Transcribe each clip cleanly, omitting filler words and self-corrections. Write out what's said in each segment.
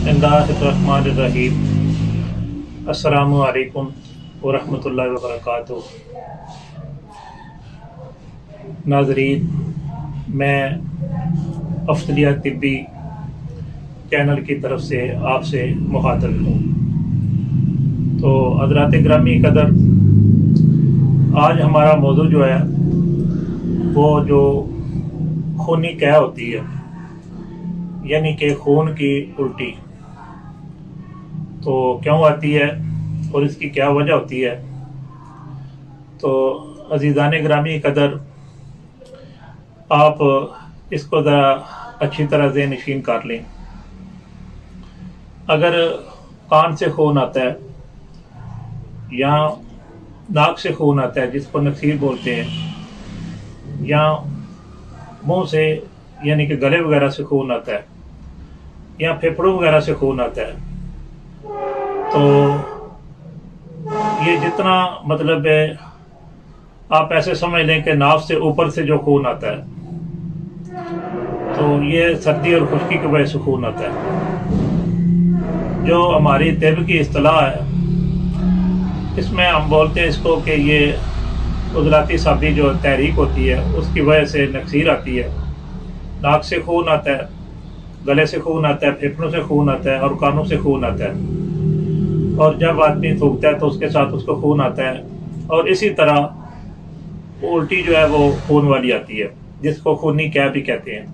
बिस्मिल्लाहिर्रहमानिर्रहीम। अस्सलामु अलैकुम वरहमतुल्लाहि वबरकातुहू। नाज़रीन, मैं अफ़ज़लिया तिब्बी चैनल की तरफ से आपसे मुखातब हूँ। तो हज़रात गिरामी कदर, आज हमारा मौजू जो है वो जो खूनी कै होती है, यानी कि खून की उल्टी, तो क्यों आती है और इसकी क्या वजह होती है। तो अज़ीज़ान गिरामी कदर, आप इसको ज़रा अच्छी तरह से नशीन कर लें। अगर कान से खून आता है या नाक से खून आता है, जिसको नक्सीर बोलते हैं, या मुंह से यानी कि गले वगैरह से खून आता है, या फेफड़ों वगैरह से खून आता है, तो ये जितना मतलब है, आप ऐसे समझ लें कि नाक से ऊपर से जो खून आता है, तो ये सर्दी और खुश्की की वजह से खून आता है। जो हमारी तिब की इस्तिलाह है, इसमें हम बोलते हैं इसको कि ये उज़लाती साबी जो तहरीक होती है, उसकी वजह से नक्सीर आती है। नाक से खून आता है, गले से खून आता है, फेफड़ों से खून आता है और कानों से खून आता है। और जब आदमी थूकता है तो उसके साथ उसको खून आता है, और इसी तरह उल्टी जो है वो खून वाली आती है, जिसको खूनी कै भी कहते हैं।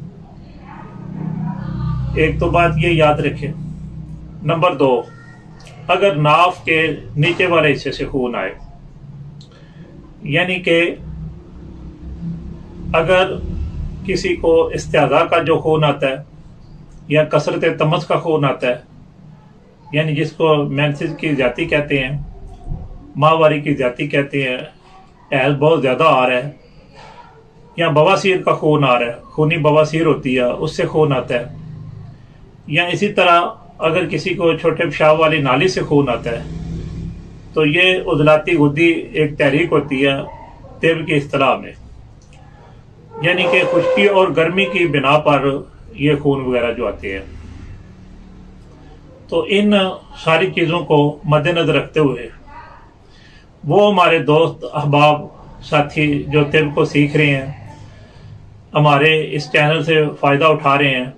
एक तो बात ये याद रखें। नंबर 2, अगर नाफ के नीचे वाले हिस्से से खून आए, यानी कि अगर किसी को इस्तिआज़ा का जो खून आता है या कसरत तमस का खून आता है, यानी जिसको मेंसेस की ज़्यादती कहते हैं, माहवारी की ज़्यादती कहते हैं, हैज़ बहुत ज़्यादा आ रहा है, या बवासीर का खून आ रहा है, खूनी बवासीर होती है, उससे खून आता है, या इसी तरह अगर किसी को छोटे पेशाब वाली नाली से खून आता है, तो ये उज़लाती गुद्दी एक तहरीक होती है तिब की इस्तिलाह में, यानी कि खुश्की और गर्मी की बिना पर ये खून वगैरह जो आते हैं। तो इन सारी चीज़ों को मद्देनजर रखते हुए वो हमारे दोस्त अहबाब साथी जो तिब को सीख रहे हैं, हमारे इस चैनल से फ़ायदा उठा रहे हैं,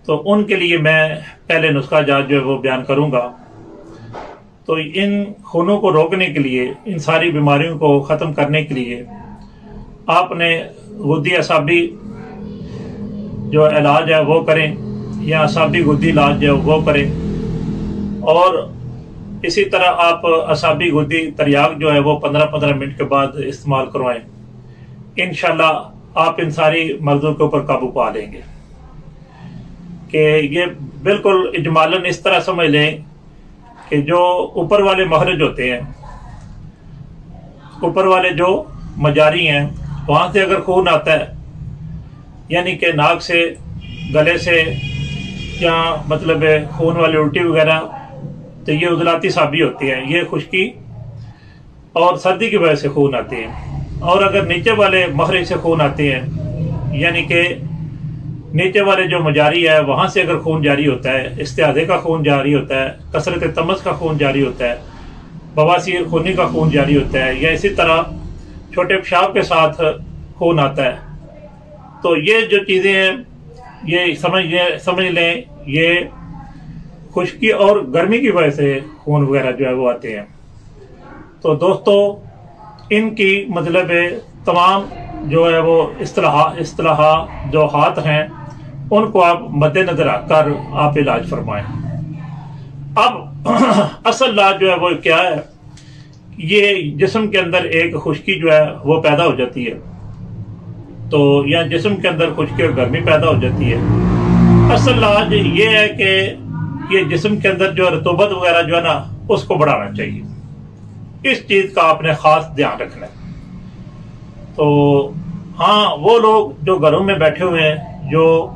तो उनके लिए मैं पहले नुस्खा जात जो है वो बयान करूँगा। तो इन खूनों को रोकने के लिए, इन सारी बीमारियों को ख़त्म करने के लिए आपने गुद्दी असाबी जो इलाज है वो करें, या असाबी गुद्दी इलाज जो है वो करें। और इसी तरह आप असाबी गुद्दी तरियाक जो है वो 15-15 मिनट के बाद इस्तेमाल करवाएं। इंशाल्लाह आप इन सारी मर्जों के ऊपर काबू पा लेंगे। कि ये बिल्कुल इजमालन इस तरह समझ लें कि जो ऊपर वाले महरज होते हैं, ऊपर वाले जो मजारी हैं, वहां से अगर खून आता है, यानी कि नाक से, गले से, या मतलब खून वाली उल्टी वगैरह, तो ये उज़लाती साबी होती है, ये खुश्की और सर्दी की वजह से खून आते हैं। और अगर नीचे वाले महरज से खून आते हैं, यानी कि नीचे वाले जो मजारी है वहां से अगर खून जारी होता है, इस्तिआज़े का खून जारी होता है, कसरत तमस का खून जारी होता है, बवासीर खूनी का खून जारी होता है, या इसी तरह छोटे पेशाब के साथ खून आता है, तो ये जो चीज़ें हैं ये समझ लें ये खुश्की और गर्मी की वजह से खून वगैरह जो है वो आते हैं। तो दोस्तों, इनकी मतलब तमाम जो है वो इस्तिलाह जो हाथ हैं, उनको आप मद्देनजर रखकर आप इलाज फरमाएं। अब असल इलाज जो है वो क्या है, ये जिस्म के अंदर एक खुश्की जो है वो पैदा हो जाती है, तो या जिस्म के अंदर खुश्की और गर्मी पैदा हो जाती है। असल इलाज ये है कि ये जिस्म के अंदर जो रतूबत वगैरह जो है ना, उसको बढ़ाना चाहिए। इस चीज का आपने खास ध्यान रखना है। तो हाँ, वो लोग जो घरों में बैठे हुए हैं, जो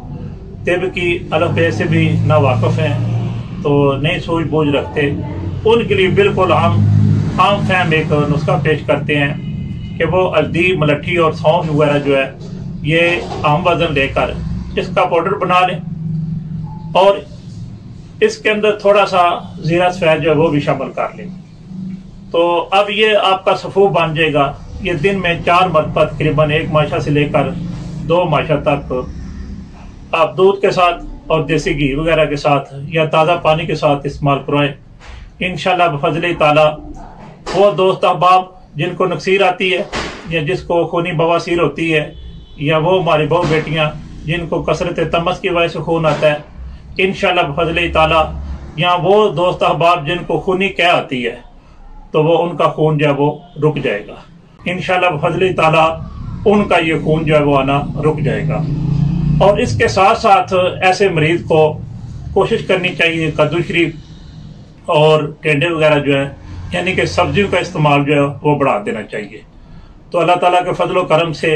तिब की अलफ़ से भी ना वाकिफ हैं, तो नहीं सूझबूझ रखते, उनके लिए बिल्कुल हम आम फहम एक नुस्खा पेश करते हैं कि वो हल्दी, मलट्ठी और सौंफ वगैरह जो है ये आम वजन लेकर इसका पाउडर बना लें, और इसके अंदर थोड़ा सा ज़ीरा सफ़ेद जो है वो भी शामिल कर लें। तो अब ये आपका सफ़ूफ बन जाएगा। ये दिन में 4 मरतबा तकरीबन 1 माशा से लेकर 2 माशा तक आप दूध के साथ और देसी घी वगैरह के साथ या ताज़ा पानी के साथ इस्तेमाल करवाएं। इंशाअल्लाह बफज़ल ताला वो दोस्त अहबाब जिनको नक्सीर आती है या जिसको खूनी बवासीर होती है, या वो हमारी बहू बेटियां जिनको कसरत तमस की वजह से खून आता है, इंशाअल्लाह बफज़ल ताला, या वो दोस्त अहबाब जिनको खूनी क्या आती है, तो वो उनका खून जो है वो रुक जाएगा। इंशाअल्लाह बफज़ल ताला उनका ये खून जो है वो आना रुक जाएगा। और इसके साथ साथ ऐसे मरीज को कोशिश करनी चाहिए कद्दू शरीफ और टेंडे वगैरह जो है, यानी कि सब्जियों का इस्तेमाल जो है वो बढ़ा देना चाहिए। तो अल्लाह ताला के फजल करम से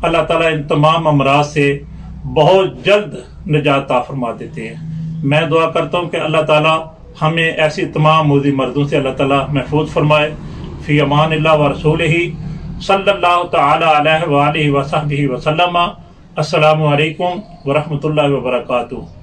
अल्लाह ताला इन तमाम अमराज से बहुत जल्द निजात अता फरमा देते हैं। मैं दुआ करता हूँ कि अल्लाह ताला हमें ऐसी तमाम मुज़ी मर्दों से अल्लाह ताला महफूज फरमाए। फ़ी अमानिल्लाह व रसूलिही सल्लल्लाहु तआला अलैहि व आलिहि व सहबिही व सल्लम। अस्सलामु अलैकुम व रहमतुल्लाहि व बरकातुहू।